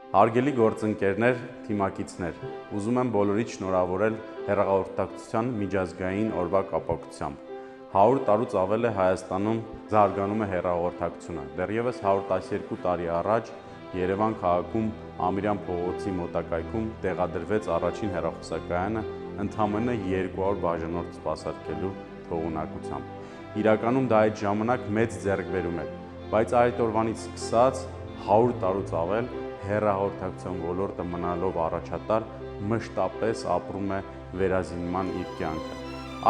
Հարգելի գործընկերներ, թիմակիցներ, ուզում եմ բոլորիդ շնորհավորել հեռուստատեսության միջազգային օրվա կապակցությամբ։ 100 տարուց ավել է Հայաստանում զարգանում է հեռուստատեսությունը։ Դեռևս 112 տարի առաջ Երևան քաղաքում Ամիրյան փողոցի մոտակայքում տեղադրվեց առաջին հեռախոսակայանը ընդամենը 200 բաժանորդ սպասարկելու թողունակությամբ։ Իրականում դա այդ ժամանակ մեծ ձեռքբերում էր, բայց այդ օրվանից սկսած 100 տարուց ավել հեռահաղորդակցության ոլորտը մնալով առաջատար մշտապես ապրում է վերազինման իր կյանքը։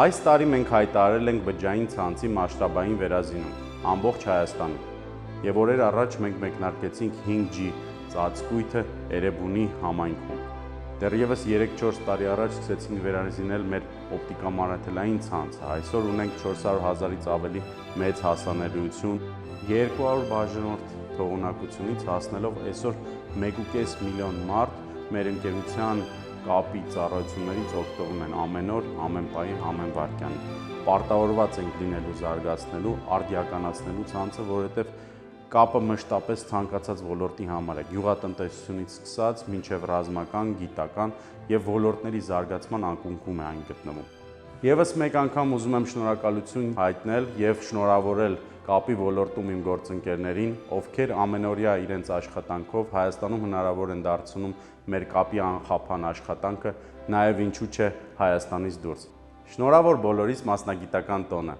Այս տարի մենք հայտարարել ենք բջջային ցանցի մասշտաբային վերազինում ամբողջ Հայաստանում։ Եվ օրեր առաջ մենք մեկնարկեցինք 5G ծածկույթը Էրեբունի համայնքում։ Դեռևս 3-4 տարի առաջ սկսեցինք վերազինել մեր օպտիկամանրաթելային ցանցը։ Այսօր ունենք 400,000-ից ավելի մեծ հասանելիություն, 200 բաժանորդ թողունակությունից հասնելով այսօր 1.5 միլիոն մարդ մեր ընկերության կապի ծառայություններից օգտվում են ամեն օր, ամեն պահի, ամեն վայրկյանի։ Պարտավորված ենք լինելու զարգացնելու, արդիականացնելու ցանցը, որովհետև կապը մշտապես ցանկացած ոլորտի համար է, գյուղատնտեսությունից սկսած մինչև ռազմական, գիտական եւ ոլորտների զարգացման անկյունքում է այն գտնվում։ Եվս մեկ անգամ ուզում եմ շնորհակալություն հայտնել եւ շնորհավորել կապի ոլորտում իմ գործընկերներին, ովքեր ամենօրյա իրենց աշխատանքով Հայաստանում հնարավոր են դարձնում մեր կապի անխափան աշխատանքը, նաեւ ինչու՞ չէ Հայաստանից դուրս։ Շնորհավոր բոլորիս մասնագիտական տոնը։